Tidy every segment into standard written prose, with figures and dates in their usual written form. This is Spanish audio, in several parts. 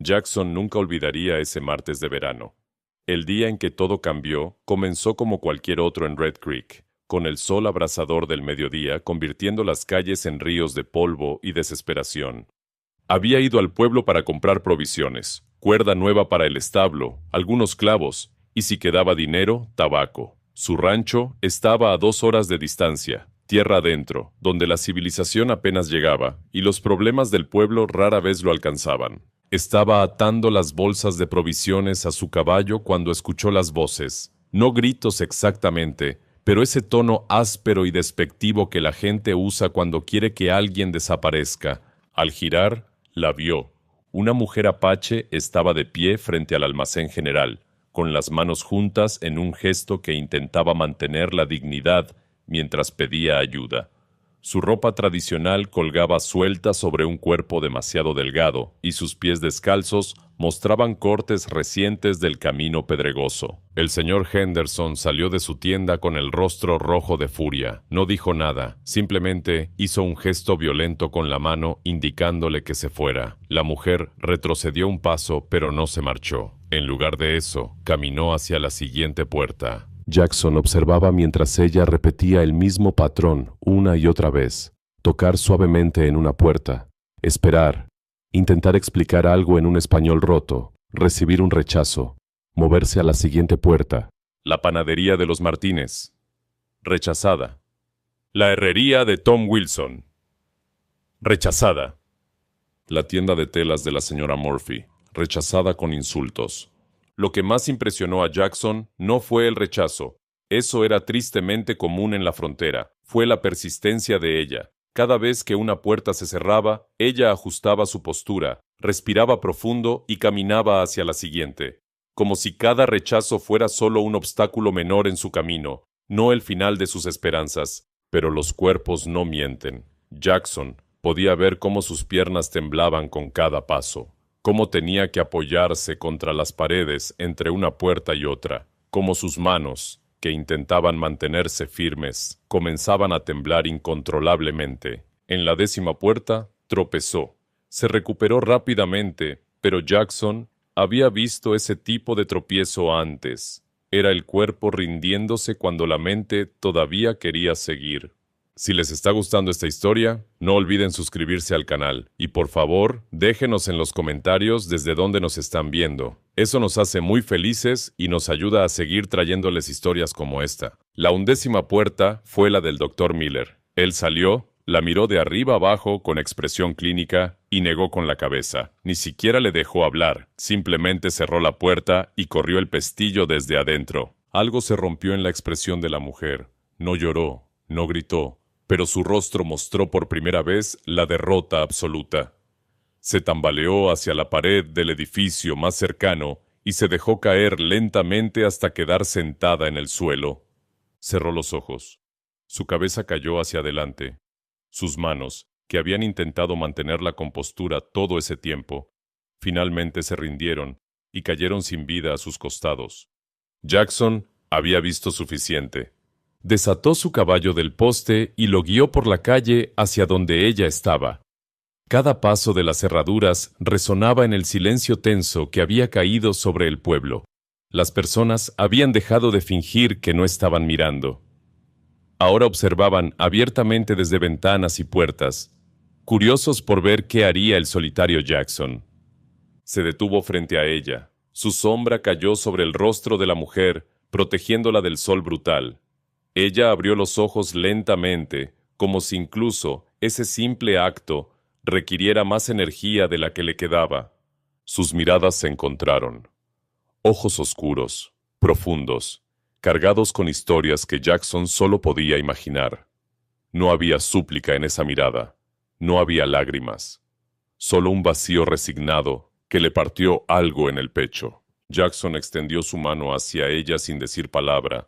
Jackson nunca olvidaría ese martes de verano. El día en que todo cambió comenzó como cualquier otro en Red Creek, con el sol abrasador del mediodía convirtiendo las calles en ríos de polvo y desesperación. Había ido al pueblo para comprar provisiones, cuerda nueva para el establo, algunos clavos, y si quedaba dinero, tabaco. Su rancho estaba a 2 horas de distancia, tierra adentro, donde la civilización apenas llegaba, y los problemas del pueblo rara vez lo alcanzaban. Estaba atando las bolsas de provisiones a su caballo cuando escuchó las voces. No gritos exactamente, pero ese tono áspero y despectivo que la gente usa cuando quiere que alguien desaparezca. Al girar, la vio. Una mujer apache estaba de pie frente al almacén general, con las manos juntas en un gesto que intentaba mantener la dignidad mientras pedía ayuda. Su ropa tradicional colgaba suelta sobre un cuerpo demasiado delgado, y sus pies descalzos mostraban cortes recientes del camino pedregoso. El señor Henderson salió de su tienda con el rostro rojo de furia. No dijo nada, simplemente hizo un gesto violento con la mano indicándole que se fuera. La mujer retrocedió un paso, pero no se marchó. En lugar de eso, caminó hacia la siguiente puerta. Jackson observaba mientras ella repetía el mismo patrón una y otra vez. Tocar suavemente en una puerta, esperar, intentar explicar algo en un español roto, recibir un rechazo, moverse a la siguiente puerta. La panadería de los Martínez. Rechazada. La herrería de Tom Wilson. Rechazada. La tienda de telas de la señora Murphy. Rechazada con insultos. Lo que más impresionó a Jackson no fue el rechazo. Eso era tristemente común en la frontera. Fue la persistencia de ella. Cada vez que una puerta se cerraba, ella ajustaba su postura, respiraba profundo y caminaba hacia la siguiente, como si cada rechazo fuera solo un obstáculo menor en su camino, no el final de sus esperanzas. Pero los cuerpos no mienten. Jackson podía ver cómo sus piernas temblaban con cada paso, cómo tenía que apoyarse contra las paredes entre una puerta y otra, cómo sus manos, que intentaban mantenerse firmes, comenzaban a temblar incontrolablemente. En la 10ª puerta, tropezó. Se recuperó rápidamente, pero Jackson había visto ese tipo de tropiezo antes. Era el cuerpo rindiéndose cuando la mente todavía quería seguir. Si les está gustando esta historia, no olviden suscribirse al canal y por favor, déjenos en los comentarios desde dónde nos están viendo. Eso nos hace muy felices y nos ayuda a seguir trayéndoles historias como esta. La 11ª puerta fue la del Dr. Miller. Él salió, la miró de arriba abajo con expresión clínica y negó con la cabeza. Ni siquiera le dejó hablar, simplemente cerró la puerta y corrió el pestillo desde adentro. Algo se rompió en la expresión de la mujer. No lloró, no gritó, pero su rostro mostró por primera vez la derrota absoluta. Se tambaleó hacia la pared del edificio más cercano y se dejó caer lentamente hasta quedar sentada en el suelo. Cerró los ojos. Su cabeza cayó hacia adelante. Sus manos, que habían intentado mantener la compostura todo ese tiempo, finalmente se rindieron y cayeron sin vida a sus costados. Jackson había visto suficiente. Desató su caballo del poste y lo guió por la calle hacia donde ella estaba. Cada paso de las cerraduras resonaba en el silencio tenso que había caído sobre el pueblo. Las personas habían dejado de fingir que no estaban mirando. Ahora observaban abiertamente desde ventanas y puertas, curiosos por ver qué haría el solitario Jackson. Se detuvo frente a ella. Su sombra cayó sobre el rostro de la mujer, protegiéndola del sol brutal. Ella abrió los ojos lentamente, como si incluso ese simple acto requiriera más energía de la que le quedaba. Sus miradas se encontraron. Ojos oscuros, profundos, cargados con historias que Jackson solo podía imaginar. No había súplica en esa mirada, no había lágrimas, solo un vacío resignado que le partió algo en el pecho. Jackson extendió su mano hacia ella sin decir palabra.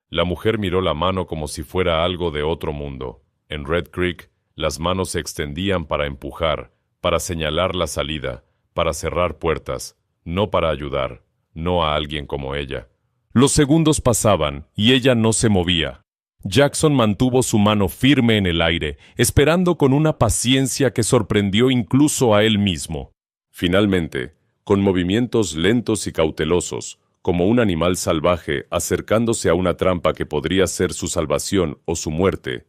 La mujer miró la mano como si fuera algo de otro mundo. En Red Creek, las manos se extendían para empujar, para señalar la salida, para cerrar puertas, no para ayudar, no a alguien como ella. Los segundos pasaban y ella no se movía. Jackson mantuvo su mano firme en el aire, esperando con una paciencia que sorprendió incluso a él mismo. Finalmente, con movimientos lentos y cautelosos, como un animal salvaje acercándose a una trampa que podría ser su salvación o su muerte.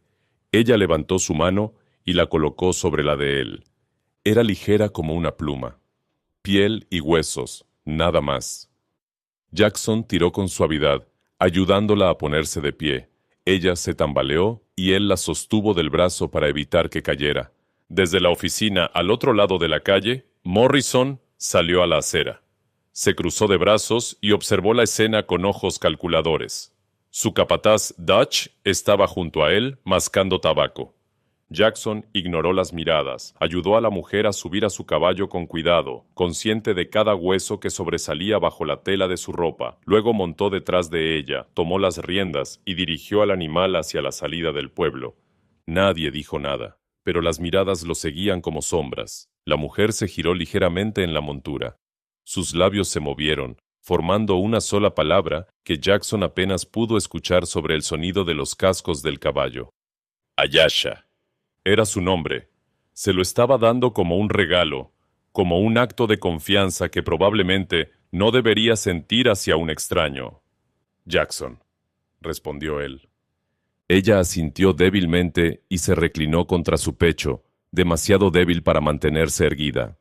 Ella levantó su mano y la colocó sobre la de él. Era ligera como una pluma. Piel y huesos, nada más. Jackson tiró con suavidad, ayudándola a ponerse de pie. Ella se tambaleó y él la sostuvo del brazo para evitar que cayera. Desde la oficina al otro lado de la calle, Morrison salió a la acera. Se cruzó de brazos y observó la escena con ojos calculadores. Su capataz, Dutch, estaba junto a él, mascando tabaco. Jackson ignoró las miradas, ayudó a la mujer a subir a su caballo con cuidado, consciente de cada hueso que sobresalía bajo la tela de su ropa. Luego montó detrás de ella, tomó las riendas y dirigió al animal hacia la salida del pueblo. Nadie dijo nada, pero las miradas lo seguían como sombras. La mujer se giró ligeramente en la montura. Sus labios se movieron, formando una sola palabra que Jackson apenas pudo escuchar sobre el sonido de los cascos del caballo. Ayasha. Era su nombre. Se lo estaba dando como un regalo, como un acto de confianza que probablemente no debería sentir hacia un extraño. Jackson, respondió él. Ella asintió débilmente y se reclinó contra su pecho, demasiado débil para mantenerse erguida.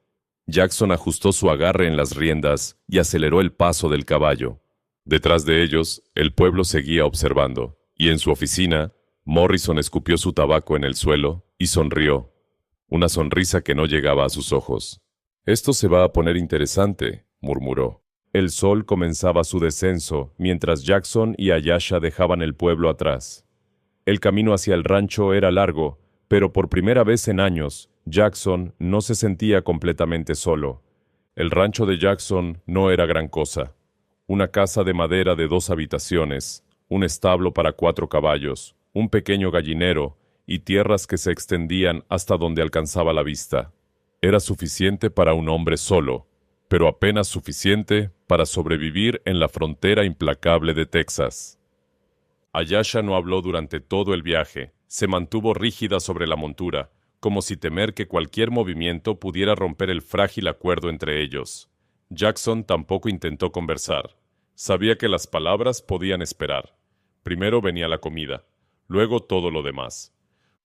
Jackson ajustó su agarre en las riendas y aceleró el paso del caballo. Detrás de ellos, el pueblo seguía observando, y en su oficina, Morrison escupió su tabaco en el suelo y sonrió, una sonrisa que no llegaba a sus ojos. «Esto se va a poner interesante», murmuró. El sol comenzaba su descenso mientras Jackson y Ayasha dejaban el pueblo atrás. El camino hacia el rancho era largo, pero por primera vez en años, Jackson no se sentía completamente solo. El rancho de Jackson no era gran cosa. Una casa de madera de 2 habitaciones, un establo para 4 caballos, un pequeño gallinero y tierras que se extendían hasta donde alcanzaba la vista. Era suficiente para un hombre solo, pero apenas suficiente para sobrevivir en la frontera implacable de Texas. Ayasha no habló durante todo el viaje. Se mantuvo rígida sobre la montura, como si temer que cualquier movimiento pudiera romper el frágil acuerdo entre ellos. Jackson tampoco intentó conversar. Sabía que las palabras podían esperar. Primero venía la comida, luego todo lo demás.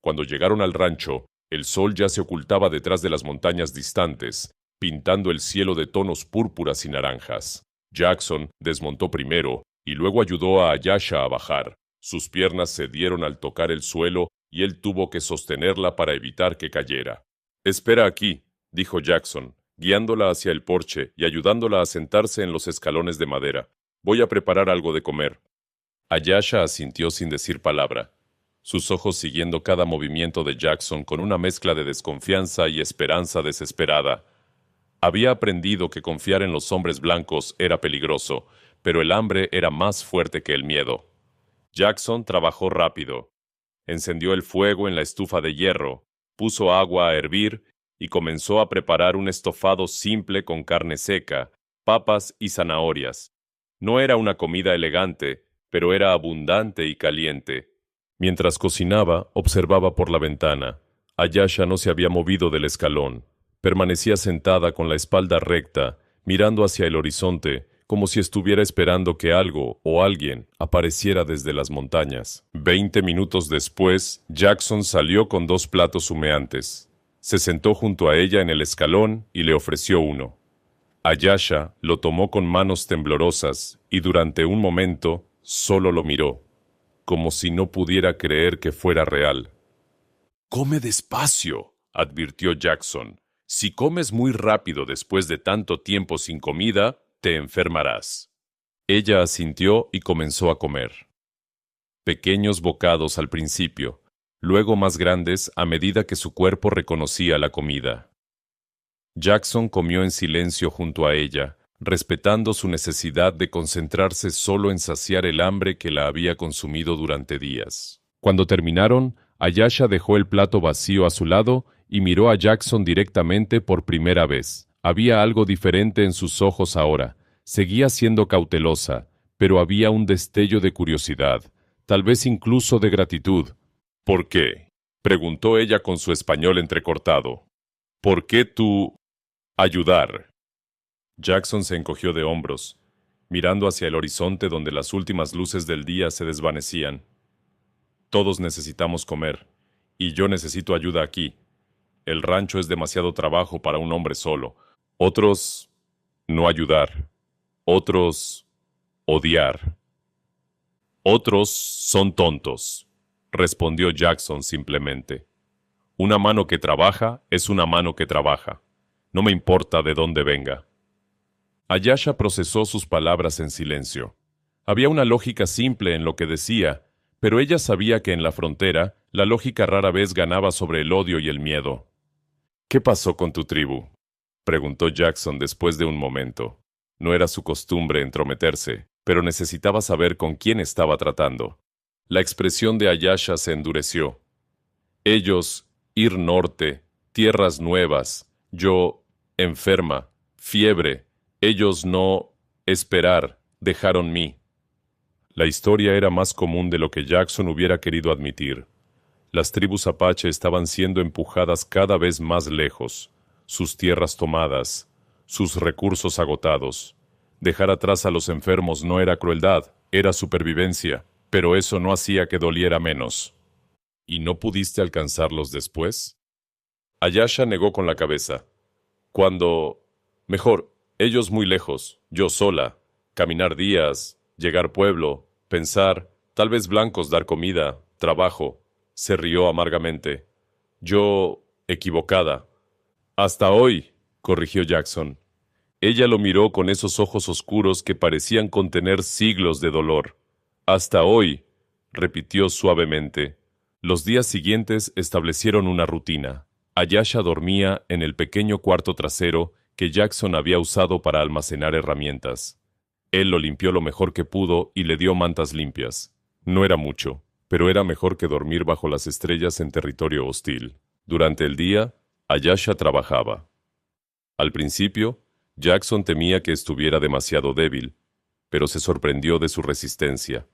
Cuando llegaron al rancho, el sol ya se ocultaba detrás de las montañas distantes, pintando el cielo de tonos púrpuras y naranjas. Jackson desmontó primero y luego ayudó a Ayasha a bajar. Sus piernas cedieron al tocar el suelo y él tuvo que sostenerla para evitar que cayera. «Espera aquí», dijo Jackson, guiándola hacia el porche y ayudándola a sentarse en los escalones de madera. «Voy a preparar algo de comer». Ayasha asintió sin decir palabra, sus ojos siguiendo cada movimiento de Jackson con una mezcla de desconfianza y esperanza desesperada. Había aprendido que confiar en los hombres blancos era peligroso, pero el hambre era más fuerte que el miedo. Jackson trabajó rápido. Encendió el fuego en la estufa de hierro, puso agua a hervir y comenzó a preparar un estofado simple con carne seca, papas y zanahorias. No era una comida elegante, pero era abundante y caliente. Mientras cocinaba, observaba por la ventana. Ayasha no se había movido del escalón. Permanecía sentada con la espalda recta, mirando hacia el horizonte, como si estuviera esperando que algo o alguien apareciera desde las montañas. 20 minutos después, Jackson salió con 2 platos humeantes. Se sentó junto a ella en el escalón y le ofreció uno. Ayasha lo tomó con manos temblorosas y durante un momento solo lo miró, como si no pudiera creer que fuera real. «Come despacio», advirtió Jackson. «Si comes muy rápido después de tanto tiempo sin comida, te enfermarás». Ella asintió y comenzó a comer. Pequeños bocados al principio, luego más grandes a medida que su cuerpo reconocía la comida. Jackson comió en silencio junto a ella, respetando su necesidad de concentrarse solo en saciar el hambre que la había consumido durante días. Cuando terminaron, Ayasha dejó el plato vacío a su lado y miró a Jackson directamente por primera vez. Había algo diferente en sus ojos ahora. Seguía siendo cautelosa, pero había un destello de curiosidad, tal vez incluso de gratitud. «¿Por qué?», preguntó ella con su español entrecortado. «¿Por qué tú ayudar?» Jackson se encogió de hombros, mirando hacia el horizonte donde las últimas luces del día se desvanecían. Todos necesitamos comer, y yo necesito ayuda aquí. El rancho es demasiado trabajo para un hombre solo. Otros, no ayudar. Otros, odiar. Otros son tontos, respondió Jackson simplemente. Una mano que trabaja es una mano que trabaja. No me importa de dónde venga. Ayesha procesó sus palabras en silencio. Había una lógica simple en lo que decía, pero ella sabía que en la frontera la lógica rara vez ganaba sobre el odio y el miedo. ¿Qué pasó con tu tribu?, preguntó Jackson después de un momento. No era su costumbre entrometerse, pero necesitaba saber con quién estaba tratando. La expresión de Ayesha se endureció. Ellos, ir norte, tierras nuevas, yo, enferma, fiebre. Ellos no, esperar, dejaron mí. La historia era más común de lo que Jackson hubiera querido admitir. Las tribus apache estaban siendo empujadas cada vez más lejos, sus tierras tomadas, sus recursos agotados. Dejar atrás a los enfermos no era crueldad, era supervivencia, pero eso no hacía que doliera menos. ¿Y no pudiste alcanzarlos después? Ayesha negó con la cabeza. Mejor, ellos muy lejos, yo sola, caminar días, llegar pueblo, pensar, tal vez blancos dar comida, trabajo. Se rió amargamente. Yo, equivocada. Hasta hoy, corrigió Jackson. Ella lo miró con esos ojos oscuros que parecían contener siglos de dolor. Hasta hoy, repitió suavemente. Los días siguientes establecieron una rutina. Ayesha dormía en el pequeño cuarto trasero que Jackson había usado para almacenar herramientas. Él lo limpió lo mejor que pudo y le dio mantas limpias. No era mucho, pero era mejor que dormir bajo las estrellas en territorio hostil. Durante el día, Ayesha trabajaba. Al principio, Jackson temía que estuviera demasiado débil, pero se sorprendió de su resistencia.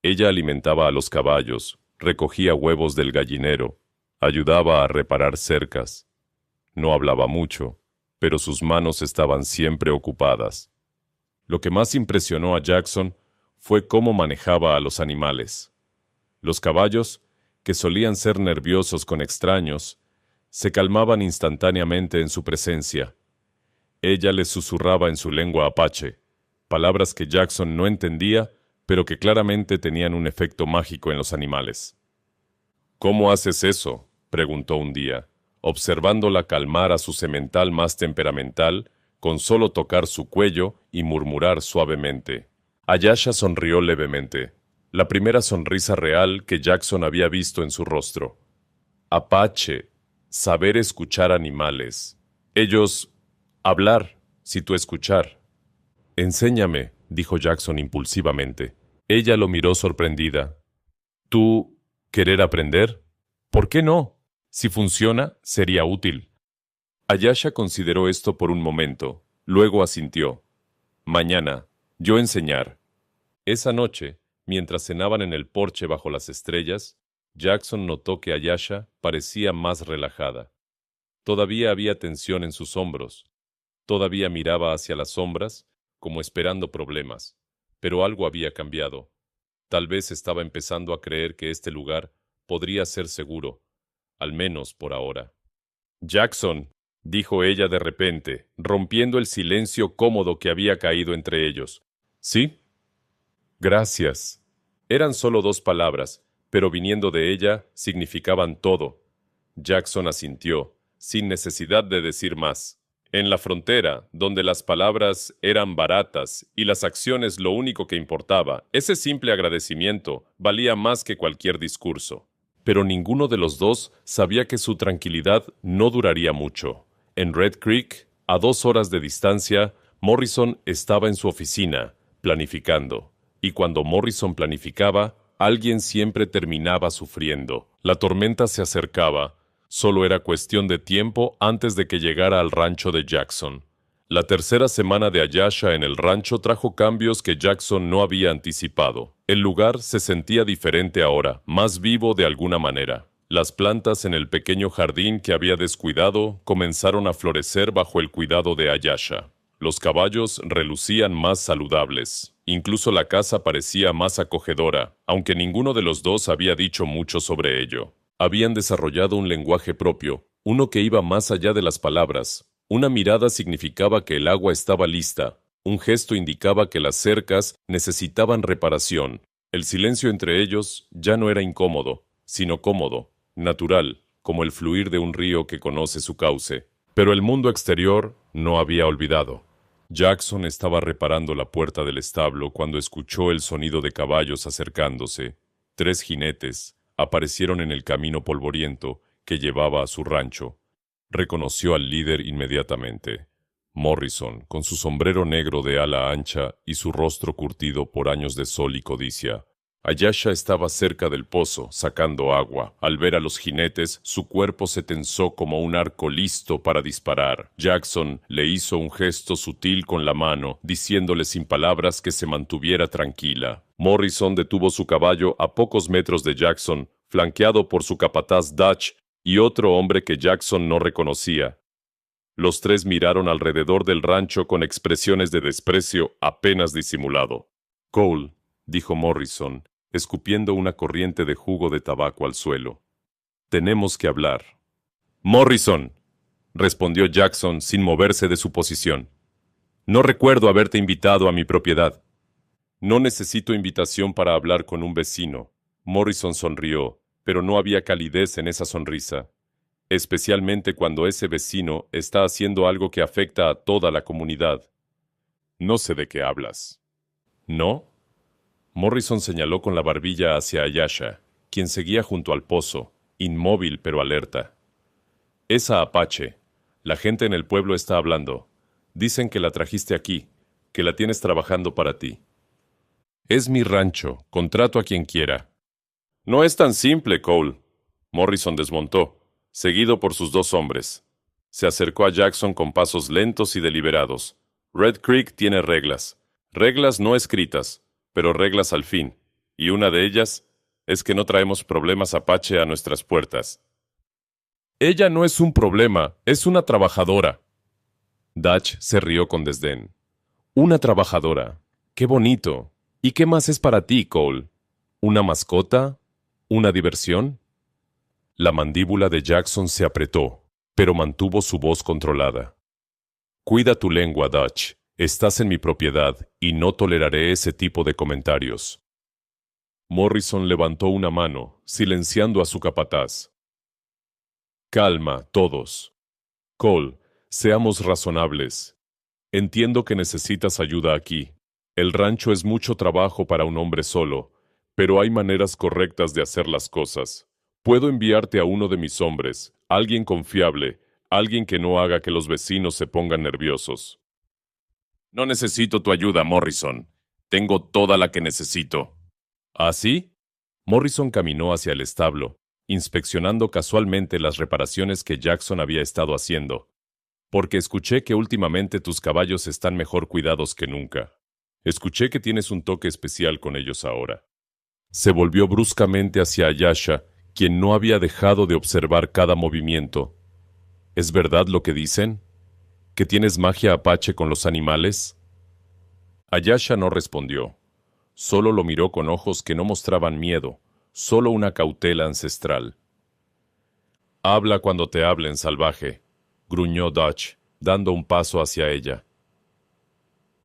Ella alimentaba a los caballos, recogía huevos del gallinero, ayudaba a reparar cercas. No hablaba mucho, pero sus manos estaban siempre ocupadas. Lo que más impresionó a Jackson fue cómo manejaba a los animales. Los caballos, que solían ser nerviosos con extraños, se calmaban instantáneamente en su presencia. Ella les susurraba en su lengua apache, palabras que Jackson no entendía, pero que claramente tenían un efecto mágico en los animales. ¿Cómo haces eso?, preguntó un día, observándola calmar a su semental más temperamental con solo tocar su cuello y murmurar suavemente. Ayesha sonrió levemente, la primera sonrisa real que Jackson había visto en su rostro. Apache, saber escuchar animales. Ellos, hablar, si tú escuchar. Enséñame, dijo Jackson impulsivamente. Ella lo miró sorprendida. ¿Tú querer aprender? ¿Por qué no? Si funciona, sería útil. Ayesha consideró esto por un momento, luego asintió. Mañana, yo enseñar. Esa noche, mientras cenaban en el porche bajo las estrellas, Jackson notó que Ayesha parecía más relajada. Todavía había tensión en sus hombros. Todavía miraba hacia las sombras, como esperando problemas. Pero algo había cambiado. Tal vez estaba empezando a creer que este lugar podría ser seguro, al menos por ahora. Jackson, dijo ella de repente, rompiendo el silencio cómodo que había caído entre ellos. ¿Sí? Gracias. Eran solo 2 palabras, pero viniendo de ella, significaban todo. Jackson asintió, sin necesidad de decir más. En la frontera, donde las palabras eran baratas y las acciones lo único que importaba, ese simple agradecimiento valía más que cualquier discurso. Pero ninguno de los dos sabía que su tranquilidad no duraría mucho. En Red Creek, a 2 horas de distancia, Morrison estaba en su oficina, planificando. Y cuando Morrison planificaba, alguien siempre terminaba sufriendo. La tormenta se acercaba. Solo era cuestión de tiempo antes de que llegara al rancho de Jackson. La tercera semana de Ayesha en el rancho trajo cambios que Jackson no había anticipado. El lugar se sentía diferente ahora, más vivo de alguna manera. Las plantas en el pequeño jardín que había descuidado comenzaron a florecer bajo el cuidado de Ayesha. Los caballos relucían más saludables. Incluso la casa parecía más acogedora, aunque ninguno de los dos había dicho mucho sobre ello. Habían desarrollado un lenguaje propio, uno que iba más allá de las palabras. Una mirada significaba que el agua estaba lista. Un gesto indicaba que las cercas necesitaban reparación. El silencio entre ellos ya no era incómodo, sino cómodo, natural, como el fluir de un río que conoce su cauce. Pero el mundo exterior no había olvidado. Jackson estaba reparando la puerta del establo cuando escuchó el sonido de caballos acercándose. 3 jinetes aparecieron en el camino polvoriento que llevaba a su rancho. Reconoció al líder inmediatamente. Morrison, con su sombrero negro de ala ancha y su rostro curtido por años de sol y codicia. Ayesha estaba cerca del pozo, sacando agua. Al ver a los jinetes, su cuerpo se tensó como un arco listo para disparar. Jackson le hizo un gesto sutil con la mano, diciéndole sin palabras que se mantuviera tranquila. Morrison detuvo su caballo a pocos metros de Jackson, flanqueado por su capataz Dutch y otro hombre que Jackson no reconocía. Los 3 miraron alrededor del rancho con expresiones de desprecio apenas disimulado. «Cole», dijo Morrison, escupiendo una corriente de jugo de tabaco al suelo. «Tenemos que hablar». «Morrison», respondió Jackson sin moverse de su posición. «No recuerdo haberte invitado a mi propiedad». «No necesito invitación para hablar con un vecino». Morrison sonrió, pero no había calidez en esa sonrisa, especialmente cuando ese vecino está haciendo algo que afecta a toda la comunidad. «No sé de qué hablas». «¿No?» Morrison señaló con la barbilla hacia Ayesha, quien seguía junto al pozo, inmóvil pero alerta. «Esa Apache. La gente en el pueblo está hablando. Dicen que la trajiste aquí, que la tienes trabajando para ti». «Es mi rancho. Contrato a quien quiera». «No es tan simple, Cole». Morrison desmontó, seguido por sus 2 hombres. Se acercó a Jackson con pasos lentos y deliberados. «Red Creek tiene reglas. Reglas no escritas, pero reglas al fin, y una de ellas es que no traemos problemas Apache a nuestras puertas». «Ella no es un problema, es una trabajadora». Dutch se rió con desdén. «Una trabajadora. Qué bonito. ¿Y qué más es para ti, Cole? ¿Una mascota? ¿Una diversión?» La mandíbula de Jackson se apretó, pero mantuvo su voz controlada. «Cuida tu lengua, Dutch. Estás en mi propiedad y no toleraré ese tipo de comentarios». Morrison levantó una mano, silenciando a su capataz. «Calma, todos. Cole, seamos razonables. Entiendo que necesitas ayuda aquí. El rancho es mucho trabajo para un hombre solo, pero hay maneras correctas de hacer las cosas. Puedo enviarte a uno de mis hombres, alguien confiable, alguien que no haga que los vecinos se pongan nerviosos». «No necesito tu ayuda, Morrison. Tengo toda la que necesito». ¿Ah, sí? Morrison caminó hacia el establo, inspeccionando casualmente las reparaciones que Jackson había estado haciendo. «Porque escuché que últimamente tus caballos están mejor cuidados que nunca. Escuché que tienes un toque especial con ellos ahora». Se volvió bruscamente hacia Ayesha, quien no había dejado de observar cada movimiento. «¿Es verdad lo que dicen? ¿Que tienes magia Apache con los animales?» Ayesha no respondió. Solo lo miró con ojos que no mostraban miedo, solo una cautela ancestral. «Habla cuando te hablen, salvaje», gruñó Dutch, dando un paso hacia ella.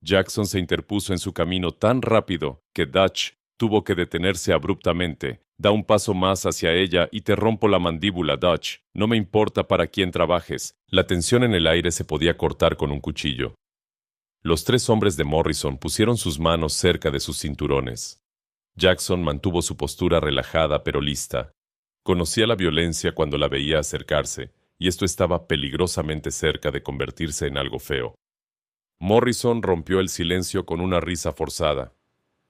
Jackson se interpuso en su camino tan rápido que Dutch tuvo que detenerse abruptamente. «Da un paso más hacia ella y te rompo la mandíbula, Dutch. No me importa para quién trabajes». La tensión en el aire se podía cortar con un cuchillo. Los 3 hombres de Morrison pusieron sus manos cerca de sus cinturones. Jackson mantuvo su postura relajada pero lista. Conocía la violencia cuando la veía acercarse, y esto estaba peligrosamente cerca de convertirse en algo feo. Morrison rompió el silencio con una risa forzada.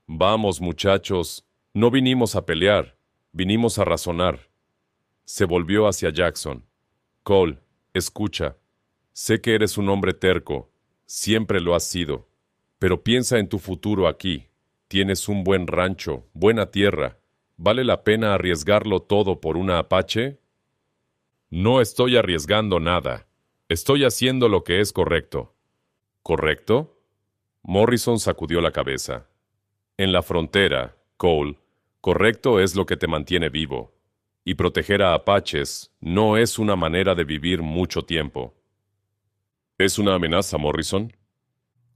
«Vamos, muchachos, no vinimos a pelear, vinimos a razonar». Se volvió hacia Jackson. «Cole, escucha. Sé que eres un hombre terco, siempre lo has sido, pero piensa en tu futuro aquí. Tienes un buen rancho, buena tierra. ¿Vale la pena arriesgarlo todo por una Apache?» «No estoy arriesgando nada. Estoy haciendo lo que es correcto». ¿correcto? Morrison sacudió la cabeza. En la frontera, Cole, correcto es lo que te mantiene vivo. Y proteger a apaches no es una manera de vivir mucho tiempo. ¿Es una amenaza, Morrison?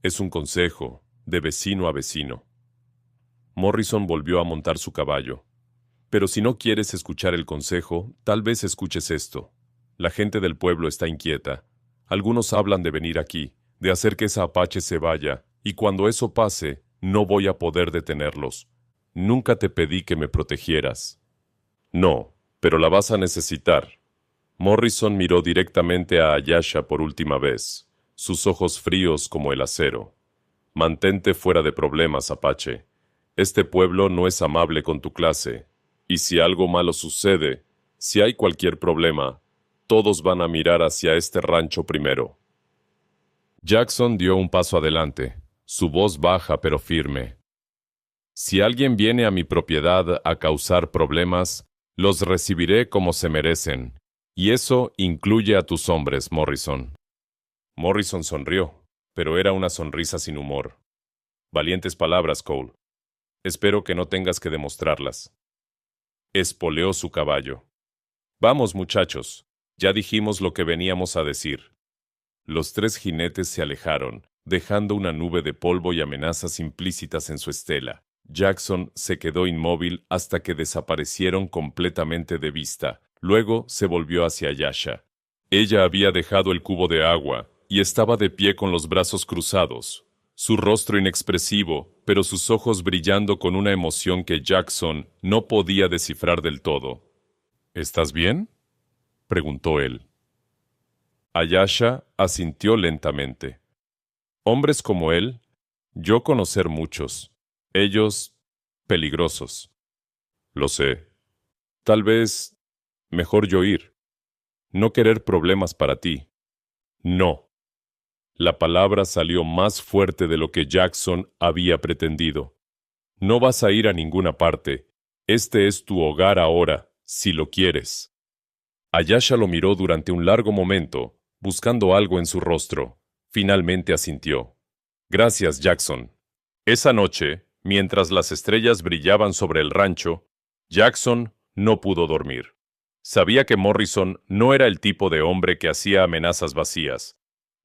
Es un consejo, de vecino a vecino. Morrison volvió a montar su caballo. Pero si no quieres escuchar el consejo, tal vez escuches esto. La gente del pueblo está inquieta. Algunos hablan de venir aquí, de hacer que esa apache se vaya, y cuando eso pase, no voy a poder detenerlos. Nunca te pedí que me protegieras. No, pero la vas a necesitar. Morrison miró directamente a Ayasha por última vez, sus ojos fríos como el acero. Mantente fuera de problemas, Apache. Este pueblo no es amable con tu clase. Y si algo malo sucede, si hay cualquier problema, todos van a mirar hacia este rancho primero. Jackson dio un paso adelante, su voz baja pero firme. Si alguien viene a mi propiedad a causar problemas, los recibiré como se merecen, y eso incluye a tus hombres, Morrison. Morrison sonrió, pero era una sonrisa sin humor. Valientes palabras, Cole. Espero que no tengas que demostrarlas. Espoleó su caballo. Vamos, muchachos, ya dijimos lo que veníamos a decir. Los tres jinetes se alejaron, dejando una nube de polvo y amenazas implícitas en su estela. Jackson se quedó inmóvil hasta que desaparecieron completamente de vista. Luego se volvió hacia Ayasha. Ella había dejado el cubo de agua y estaba de pie con los brazos cruzados, su rostro inexpresivo, pero sus ojos brillando con una emoción que Jackson no podía descifrar del todo. ¿Estás bien?, preguntó él. Ayasha asintió lentamente. Hombres como él, yo conocer muchos. Ellos, peligrosos. Lo sé. Tal vez, mejor yo ir. No querer problemas para ti. No. La palabra salió más fuerte de lo que Jackson había pretendido. No vas a ir a ninguna parte. Este es tu hogar ahora, si lo quieres. Ayasha lo miró durante un largo momento, buscando algo en su rostro. Finalmente asintió. Gracias, Jackson. Esa noche, mientras las estrellas brillaban sobre el rancho, Jackson no pudo dormir. Sabía que Morrison no era el tipo de hombre que hacía amenazas vacías.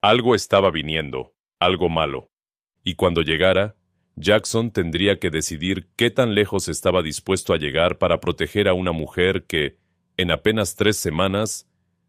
Algo estaba viniendo, algo malo. Y cuando llegara, Jackson tendría que decidir qué tan lejos estaba dispuesto a llegar para proteger a una mujer que, en apenas 3 semanas,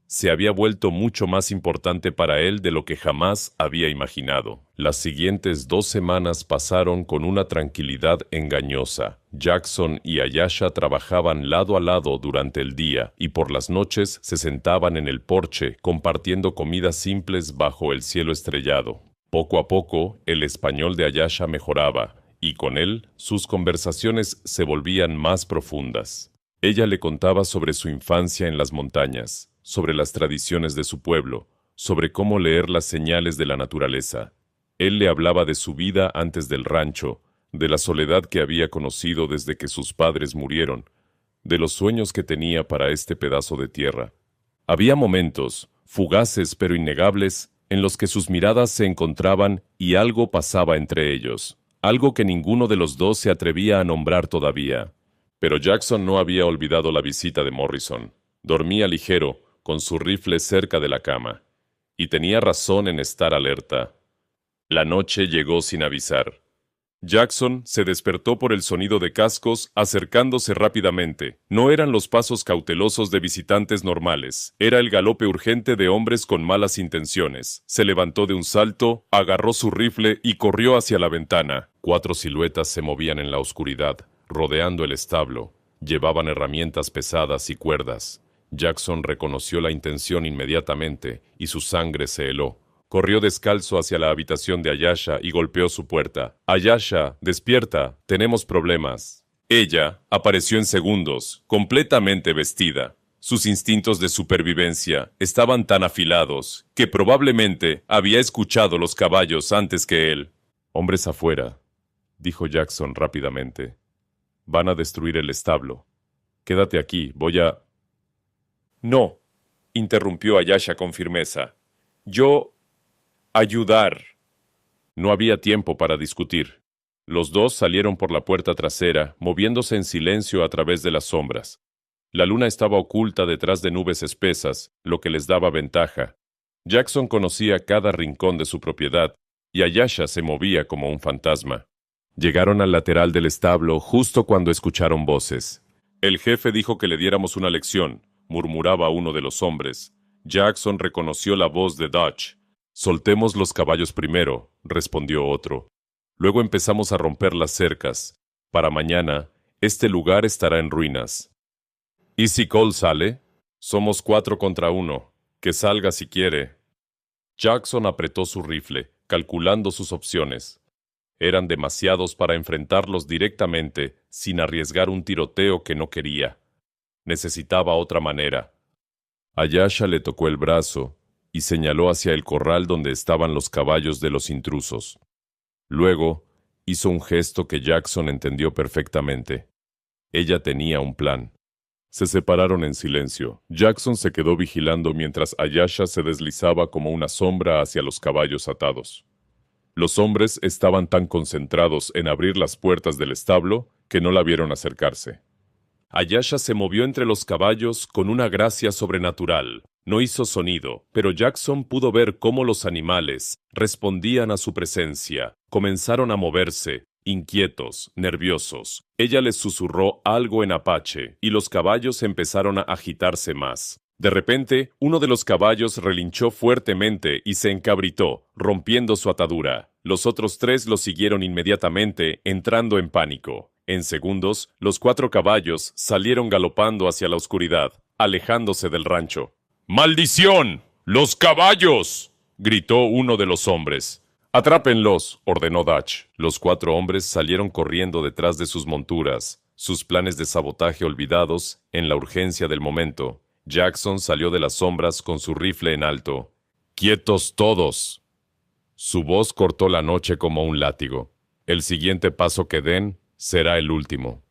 se había vuelto mucho más importante para él de lo que jamás había imaginado. Las siguientes 2 semanas pasaron con una tranquilidad engañosa. Jackson y Ayasha trabajaban lado a lado durante el día y por las noches se sentaban en el porche compartiendo comidas simples bajo el cielo estrellado. Poco a poco, el español de Ayasha mejoraba y con él sus conversaciones se volvían más profundas. Ella le contaba sobre su infancia en las montañas, sobre las tradiciones de su pueblo, sobre cómo leer las señales de la naturaleza. Él le hablaba de su vida antes del rancho, de la soledad que había conocido desde que sus padres murieron, de los sueños que tenía para este pedazo de tierra. Había momentos, fugaces pero innegables, en los que sus miradas se encontraban y algo pasaba entre ellos, algo que ninguno de los dos se atrevía a nombrar todavía. Pero Jackson no había olvidado la visita de Morrison. Dormía ligero, con su rifle cerca de la cama, y tenía razón en estar alerta. La noche llegó sin avisar. Jackson se despertó por el sonido de cascos acercándose rápidamente. No eran los pasos cautelosos de visitantes normales, era el galope urgente de hombres con malas intenciones. Se levantó de un salto, agarró su rifle y corrió hacia la ventana. 4 siluetas se movían en la oscuridad, rodeando el establo. Llevaban herramientas pesadas y cuerdas. Jackson reconoció la intención inmediatamente y su sangre se heló. Corrió descalzo hacia la habitación de Ayasha y golpeó su puerta. «Ayasha, despierta, tenemos problemas». Ella apareció en segundos, completamente vestida. Sus instintos de supervivencia estaban tan afilados que probablemente había escuchado los caballos antes que él. «Hombres afuera», dijo Jackson rápidamente. «Van a destruir el establo. Quédate aquí, voy a...» «No», interrumpió Ayasha con firmeza. «Yo... ayudar». No había tiempo para discutir. Los dos salieron por la puerta trasera, moviéndose en silencio a través de las sombras. La luna estaba oculta detrás de nubes espesas, lo que les daba ventaja. Jackson conocía cada rincón de su propiedad, y Ayasha se movía como un fantasma. Llegaron al lateral del establo justo cuando escucharon voces. El jefe dijo que le diéramos una lección, murmuraba uno de los hombres. Jackson reconoció la voz de Dutch. Soltemos los caballos primero, respondió otro. Luego empezamos a romper las cercas. Para mañana, este lugar estará en ruinas. ¿Y si Cole sale? Somos 4 contra 1. Que salga si quiere. Jackson apretó su rifle, calculando sus opciones. Eran demasiados para enfrentarlos directamente, sin arriesgar un tiroteo que no quería. Necesitaba otra manera. Ayasha le tocó el brazo y señaló hacia el corral donde estaban los caballos de los intrusos. Luego, hizo un gesto que Jackson entendió perfectamente. Ella tenía un plan. Se separaron en silencio. Jackson se quedó vigilando mientras Ayasha se deslizaba como una sombra hacia los caballos atados. Los hombres estaban tan concentrados en abrir las puertas del establo que no la vieron acercarse. Ayasha se movió entre los caballos con una gracia sobrenatural. No hizo sonido, pero Jackson pudo ver cómo los animales respondían a su presencia. Comenzaron a moverse, inquietos, nerviosos. Ella les susurró algo en apache, y los caballos empezaron a agitarse más. De repente, uno de los caballos relinchó fuertemente y se encabritó, rompiendo su atadura. Los otros 3 lo siguieron inmediatamente, entrando en pánico. En segundos, los 4 caballos salieron galopando hacia la oscuridad, alejándose del rancho. ¡Maldición! ¡Los caballos!, gritó uno de los hombres. «Atrápenlos», ordenó Dutch. Los 4 hombres salieron corriendo detrás de sus monturas, sus planes de sabotaje olvidados en la urgencia del momento. Jackson salió de las sombras con su rifle en alto. «¡Quietos todos!». Su voz cortó la noche como un látigo. El siguiente paso que den será el último.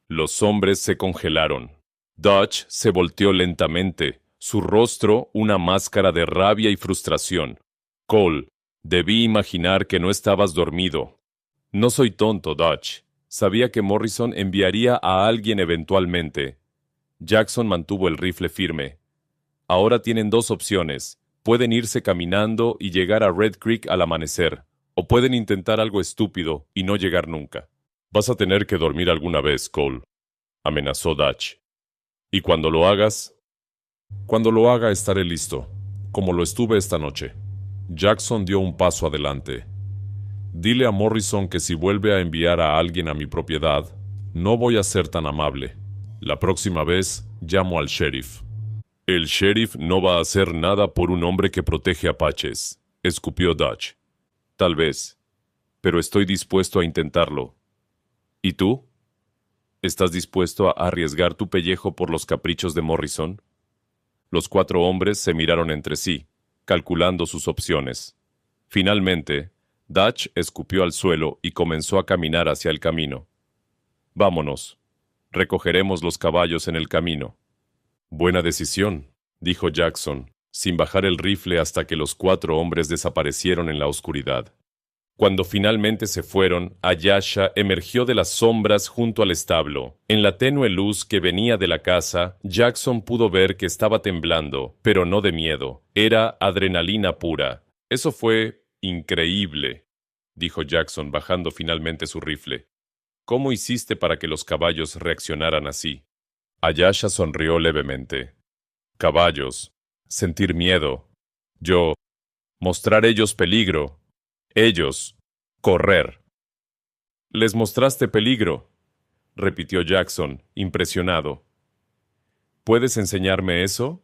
Los hombres se congelaron. Dutch se volteó lentamente, su rostro una máscara de rabia y frustración. «Cole, debí imaginar que no estabas dormido». «No soy tonto, Dutch. Sabía que Morrison enviaría a alguien eventualmente». Jackson mantuvo el rifle firme. «Ahora tienen 2 opciones. Pueden irse caminando y llegar a Red Creek al amanecer, o pueden intentar algo estúpido y no llegar nunca». «Vas a tener que dormir alguna vez, Cole», amenazó Dutch. «Y cuando lo hagas...». «Cuando lo haga estaré listo, como lo estuve esta noche». Jackson dio un paso adelante. «Dile a Morrison que si vuelve a enviar a alguien a mi propiedad, no voy a ser tan amable. La próxima vez llamo al sheriff». «El sheriff no va a hacer nada por un hombre que protege apaches», escupió Dutch. «Tal vez, pero estoy dispuesto a intentarlo». «¿Y tú? ¿Estás dispuesto a arriesgar tu pellejo por los caprichos de Morrison?». Los 4 hombres se miraron entre sí, calculando sus opciones. Finalmente, Dutch escupió al suelo y comenzó a caminar hacia el camino. «Vámonos. Recogeremos los caballos en el camino». «Buena decisión», dijo Jackson, sin bajar el rifle hasta que los 4 hombres desaparecieron en la oscuridad. Cuando finalmente se fueron, Ayasha emergió de las sombras junto al establo. En la tenue luz que venía de la casa, Jackson pudo ver que estaba temblando, pero no de miedo. Era adrenalina pura. «Eso fue increíble», dijo Jackson, bajando finalmente su rifle. «¿Cómo hiciste para que los caballos reaccionaran así?». Ayasha sonrió levemente. «Caballos. Sentir miedo. Yo. Mostrar ellos peligro. Ellos. Correr». «Les mostraste peligro», repitió Jackson, impresionado. «¿Puedes enseñarme eso?».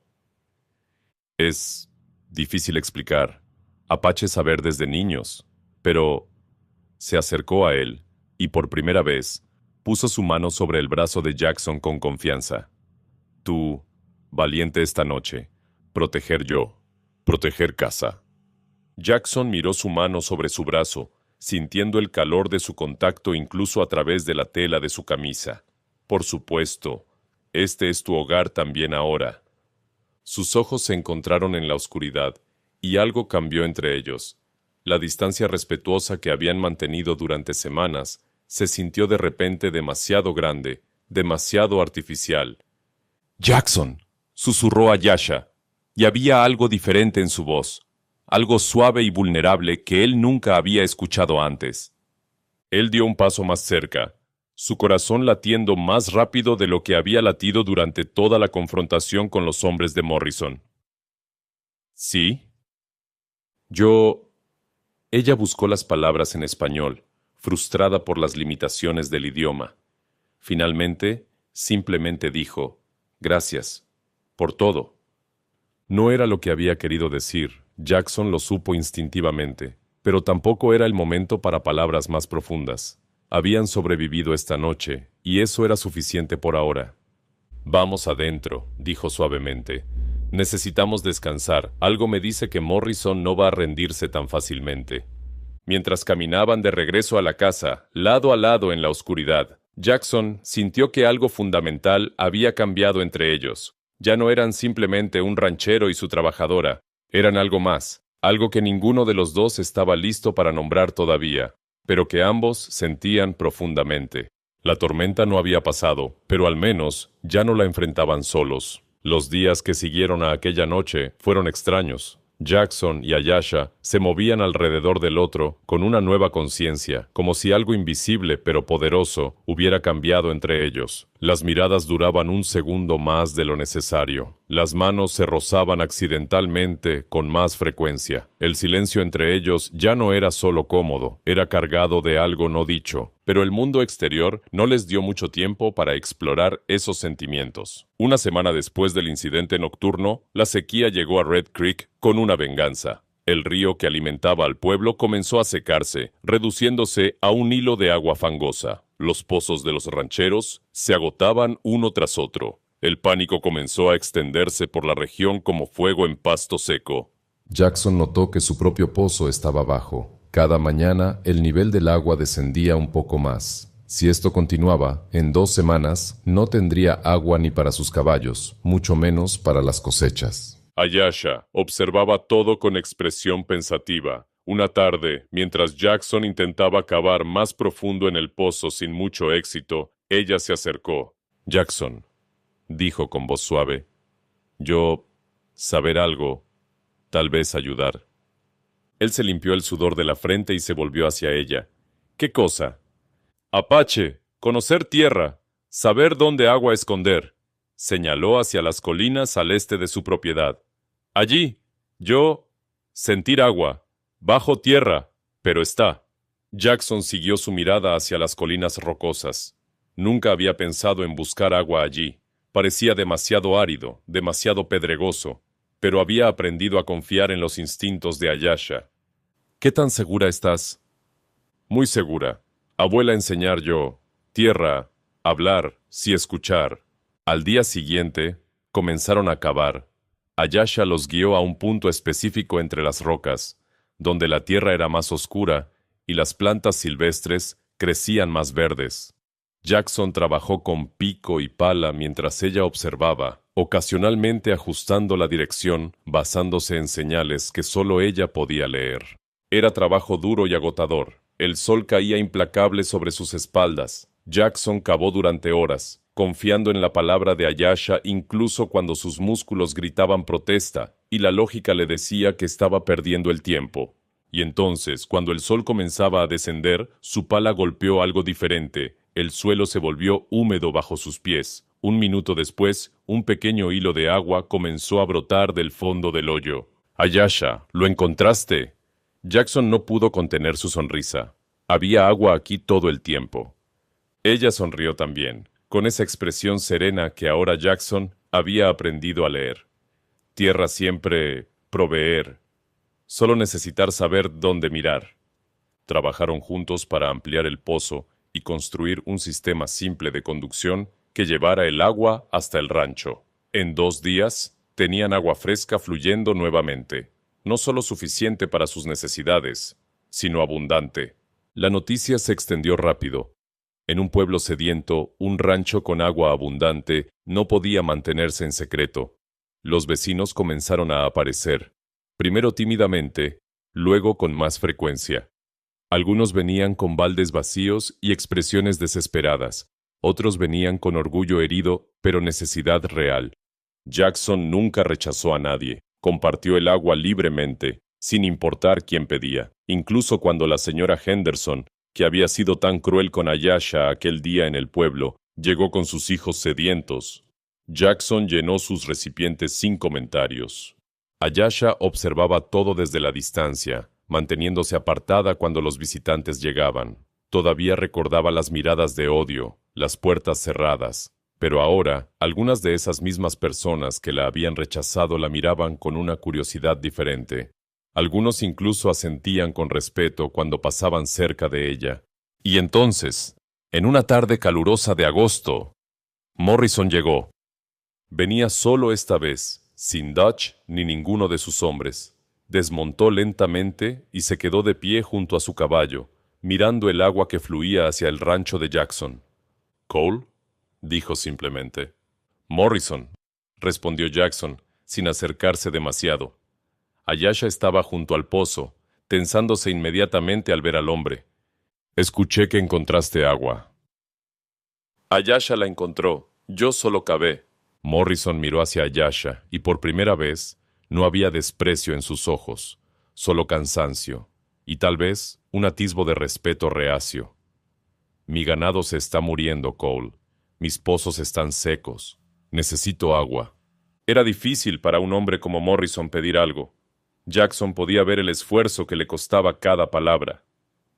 «Es difícil explicar. Apaches saber desde niños». Pero se acercó a él y por primera vez puso su mano sobre el brazo de Jackson con confianza. «Tú, valiente esta noche. Proteger yo. Proteger casa». Jackson miró su mano sobre su brazo, sintiendo el calor de su contacto incluso a través de la tela de su camisa. «Por supuesto, este es tu hogar también ahora». Sus ojos se encontraron en la oscuridad, y algo cambió entre ellos. La distancia respetuosa que habían mantenido durante semanas se sintió de repente demasiado grande, demasiado artificial. «Jackson», susurró Ayesha, y había algo diferente en su voz, algo suave y vulnerable que él nunca había escuchado antes. Él dio un paso más cerca, su corazón latiendo más rápido de lo que había latido durante toda la confrontación con los hombres de Morrison. «¿Sí?» «Yo...» Ella buscó las palabras en español, frustrada por las limitaciones del idioma. Finalmente, simplemente dijo, «Gracias, por todo». No era lo que había querido decir, Jackson lo supo instintivamente, pero tampoco era el momento para palabras más profundas. Habían sobrevivido esta noche, y eso era suficiente por ahora. «Vamos adentro», dijo suavemente. «Necesitamos descansar. Algo me dice que Morrison no va a rendirse tan fácilmente». Mientras caminaban de regreso a la casa, lado a lado en la oscuridad, Jackson sintió que algo fundamental había cambiado entre ellos. Ya no eran simplemente un ranchero y su trabajadora, eran algo más, algo que ninguno de los dos estaba listo para nombrar todavía, pero que ambos sentían profundamente. La tormenta no había pasado, pero al menos ya no la enfrentaban solos. Los días que siguieron a aquella noche fueron extraños. Jackson y Ayesha se movían alrededor del otro con una nueva conciencia, como si algo invisible pero poderoso hubiera cambiado entre ellos. Las miradas duraban un segundo más de lo necesario. Las manos se rozaban accidentalmente con más frecuencia. El silencio entre ellos ya no era solo cómodo, era cargado de algo no dicho. Pero el mundo exterior no les dio mucho tiempo para explorar esos sentimientos. Una semana después del incidente nocturno, la sequía llegó a Red Creek con una venganza. El río que alimentaba al pueblo comenzó a secarse, reduciéndose a un hilo de agua fangosa. Los pozos de los rancheros se agotaban uno tras otro. El pánico comenzó a extenderse por la región como fuego en pasto seco. Jackson notó que su propio pozo estaba bajo. Cada mañana el nivel del agua descendía un poco más. Si esto continuaba, en 2 semanas no tendría agua ni para sus caballos, mucho menos para las cosechas. Ayesha observaba todo con expresión pensativa. Una tarde, mientras Jackson intentaba cavar más profundo en el pozo sin mucho éxito, ella se acercó. «Jackson», dijo con voz suave, «yo... saber algo, tal vez ayudar». Él se limpió el sudor de la frente y se volvió hacia ella. «¿Qué cosa?» «Apache, conocer tierra, saber dónde agua esconder». Señaló hacia las colinas al este de su propiedad. «Allí, yo... sentir agua, bajo tierra, pero está». Jackson siguió su mirada hacia las colinas rocosas. Nunca había pensado en buscar agua allí. Parecía demasiado árido, demasiado pedregoso, pero había aprendido a confiar en los instintos de Ayesha. «¿Qué tan segura estás?» «Muy segura. Abuela enseñar yo. Tierra, hablar, sí escuchar». Al día siguiente, comenzaron a cavar. Ayesha los guió a un punto específico entre las rocas, donde la tierra era más oscura y las plantas silvestres crecían más verdes. Jackson trabajó con pico y pala mientras ella observaba, ocasionalmente ajustando la dirección basándose en señales que solo ella podía leer. Era trabajo duro y agotador. El sol caía implacable sobre sus espaldas. Jackson cavó durante horas, confiando en la palabra de Ayesha incluso cuando sus músculos gritaban protesta y la lógica le decía que estaba perdiendo el tiempo. Y entonces, cuando el sol comenzaba a descender, su pala golpeó algo diferente. El suelo se volvió húmedo bajo sus pies. 1 minuto después, un pequeño hilo de agua comenzó a brotar del fondo del hoyo. «Ayesha, ¿lo encontraste?» Jackson no pudo contener su sonrisa. Había agua aquí todo el tiempo. Ella sonrió también, con esa expresión serena que ahora Jackson había aprendido a leer. Tierra siempre, proveer. Solo necesitar saber dónde mirar. Trabajaron juntos para ampliar el pozo y construir un sistema simple de conducción que llevara el agua hasta el rancho. En 2 días, tenían agua fresca fluyendo nuevamente. No solo suficiente para sus necesidades, sino abundante. La noticia se extendió rápido. En un pueblo sediento, un rancho con agua abundante no podía mantenerse en secreto. Los vecinos comenzaron a aparecer, primero tímidamente, luego con más frecuencia. Algunos venían con baldes vacíos y expresiones desesperadas. Otros venían con orgullo herido, pero necesidad real. Jackson nunca rechazó a nadie. Compartió el agua libremente, sin importar quién pedía. Incluso cuando la señora Henderson, que había sido tan cruel con Ayesha aquel día en el pueblo, llegó con sus hijos sedientos, Jackson llenó sus recipientes sin comentarios. Ayesha observaba todo desde la distancia, manteniéndose apartada cuando los visitantes llegaban. Todavía recordaba las miradas de odio, las puertas cerradas, pero ahora algunas de esas mismas personas que la habían rechazado la miraban con una curiosidad diferente. Algunos incluso asentían con respeto cuando pasaban cerca de ella. Y entonces, en una tarde calurosa de agosto, Morrison llegó. Venía solo esta vez, sin Dutch ni ninguno de sus hombres. Desmontó lentamente y se quedó de pie junto a su caballo, mirando el agua que fluía hacia el rancho de Jackson. «¿Cole?» dijo simplemente. «Morrison», respondió Jackson, sin acercarse demasiado. Ayesha estaba junto al pozo, tensándose inmediatamente al ver al hombre. «Escuché que encontraste agua». «Ayesha la encontró. Yo solo cavé». Morrison miró hacia Ayesha y por primera vez no había desprecio en sus ojos, solo cansancio, y tal vez un atisbo de respeto reacio. «Mi ganado se está muriendo, Cole. Mis pozos están secos. Necesito agua». Era difícil para un hombre como Morrison pedir algo. Jackson podía ver el esfuerzo que le costaba cada palabra.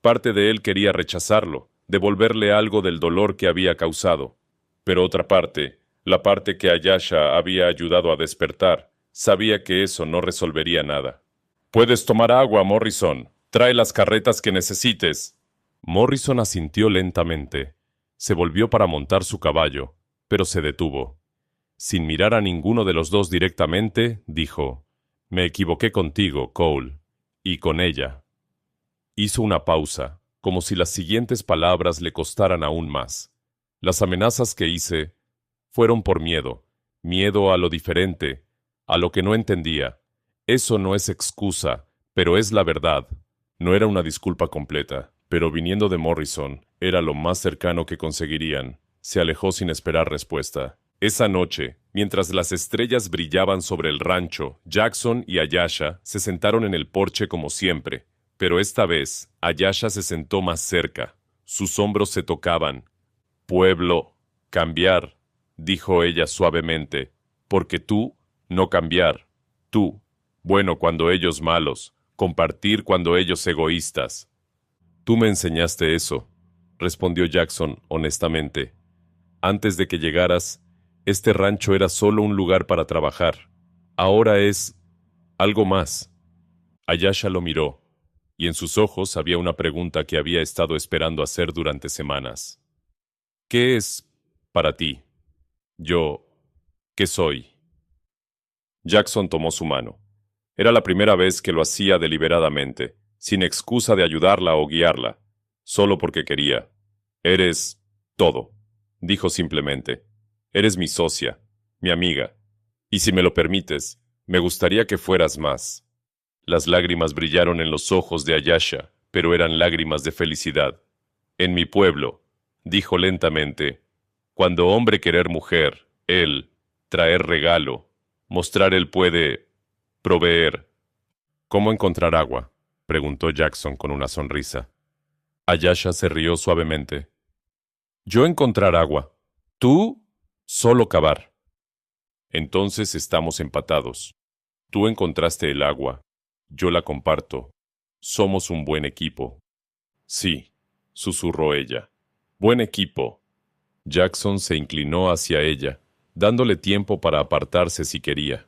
Parte de él quería rechazarlo, devolverle algo del dolor que había causado. Pero otra parte, la parte que Ayesha había ayudado a despertar, sabía que eso no resolvería nada. «Puedes tomar agua, Morrison. Trae las carretas que necesites». Morrison asintió lentamente. Se volvió para montar su caballo, pero se detuvo. Sin mirar a ninguno de los dos directamente, dijo: «Me equivoqué contigo, Cole, y con ella». Hizo una pausa, como si las siguientes palabras le costaran aún más. Las amenazas que hice fueron por miedo a lo diferente, a lo que no entendía. Eso no es excusa, pero es la verdad. No era una disculpa completa, pero viniendo de Morrison, era lo más cercano que conseguirían. Se alejó sin esperar respuesta. Esa noche, mientras las estrellas brillaban sobre el rancho, Jackson y Ayesha se sentaron en el porche como siempre, pero esta vez Ayesha se sentó más cerca. Sus hombros se tocaban. «Pueblo, cambiar», dijo ella suavemente, «porque tú, no cambiar. Tú, bueno cuando ellos malos, compartir cuando ellos egoístas». «Tú me enseñaste eso», respondió Jackson honestamente. «Antes de que llegaras, este rancho era solo un lugar para trabajar. Ahora es algo más». Ayesha lo miró, y en sus ojos había una pregunta que había estado esperando hacer durante semanas. «¿Qué es para ti? Yo, ¿qué soy?» Jackson tomó su mano. Era la primera vez que lo hacía deliberadamente, sin excusa de ayudarla o guiarla, solo porque quería. «Eres todo», dijo simplemente. «Eres mi socia, mi amiga, y si me lo permites, me gustaría que fueras más». Las lágrimas brillaron en los ojos de Ayesha, pero eran lágrimas de felicidad. «En mi pueblo», dijo lentamente, «cuando hombre querer mujer, él, traer regalo, mostrar él puede proveer». «¿Cómo encontrar agua?», preguntó Jackson con una sonrisa. Ayesha se rió suavemente. «Yo encontrar agua. Tú, solo cavar». «Entonces estamos empatados. Tú encontraste el agua. Yo la comparto. Somos un buen equipo». «Sí», susurró ella. «Buen equipo». Jackson se inclinó hacia ella, dándole tiempo para apartarse si quería.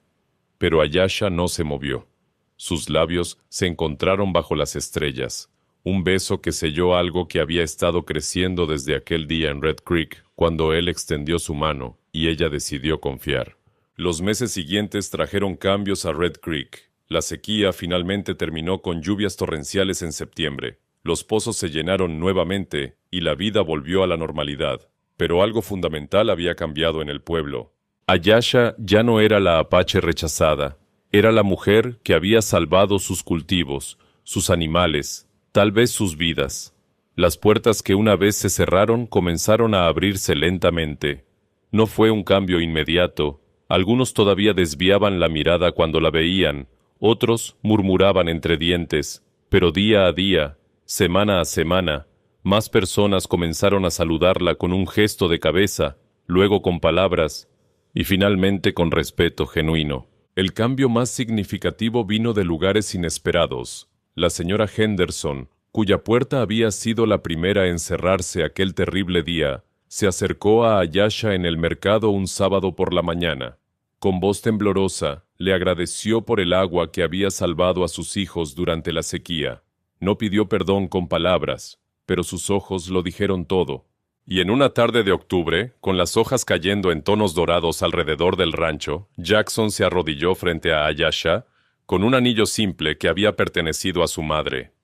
Pero Ayesha no se movió. Sus labios se encontraron bajo las estrellas, un beso que selló algo que había estado creciendo desde aquel día en Red Creek, cuando él extendió su mano y ella decidió confiar. Los meses siguientes trajeron cambios a Red Creek. La sequía finalmente terminó con lluvias torrenciales en septiembre. Los pozos se llenaron nuevamente y la vida volvió a la normalidad. Pero algo fundamental había cambiado en el pueblo. Ayesha ya no era la apache rechazada. Era la mujer que había salvado sus cultivos, sus animales, tal vez sus vidas. Las puertas que una vez se cerraron comenzaron a abrirse lentamente. No fue un cambio inmediato. Algunos todavía desviaban la mirada cuando la veían, otros murmuraban entre dientes, pero día a día, semana a semana, más personas comenzaron a saludarla con un gesto de cabeza, luego con palabras, y finalmente con respeto genuino. El cambio más significativo vino de lugares inesperados. La señora Henderson, cuya puerta había sido la primera en cerrarse aquel terrible día, se acercó a Ayesha en el mercado un sábado por la mañana. Con voz temblorosa, le agradeció por el agua que había salvado a sus hijos durante la sequía. No pidió perdón con palabras, pero sus ojos lo dijeron todo. Y en una tarde de octubre, con las hojas cayendo en tonos dorados alrededor del rancho, Jackson se arrodilló frente a Ayesha con un anillo simple que había pertenecido a su madre.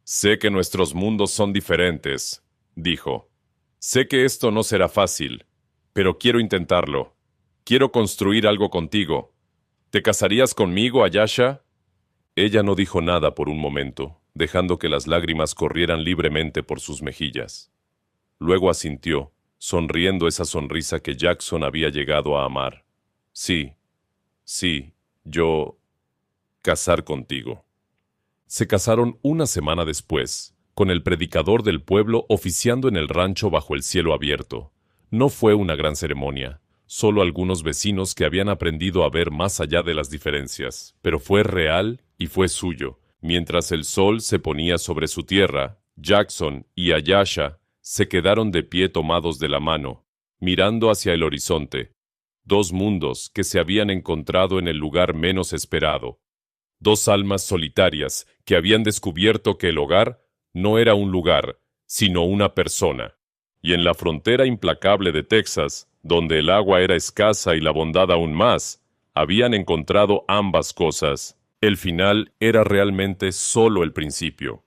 «Sé que nuestros mundos son diferentes», dijo. «Sé que esto no será fácil, pero quiero intentarlo. Quiero construir algo contigo. ¿Te casarías conmigo, Ayesha?» Ella no dijo nada por un momento, dejando que las lágrimas corrieran libremente por sus mejillas. Luego asintió, sonriendo esa sonrisa que Jackson había llegado a amar. «Sí, yo... casar contigo». Se casaron una semana después, con el predicador del pueblo oficiando en el rancho bajo el cielo abierto. No fue una gran ceremonia, solo algunos vecinos que habían aprendido a ver más allá de las diferencias, pero fue real y fue suyo. Mientras el sol se ponía sobre su tierra, Jackson y Ayesha se quedaron de pie tomados de la mano, mirando hacia el horizonte. Dos mundos que se habían encontrado en el lugar menos esperado. Dos almas solitarias que habían descubierto que el hogar no era un lugar, sino una persona. Y en la frontera implacable de Texas, donde el agua era escasa y la bondad aún más, habían encontrado ambas cosas. El final era realmente solo el principio.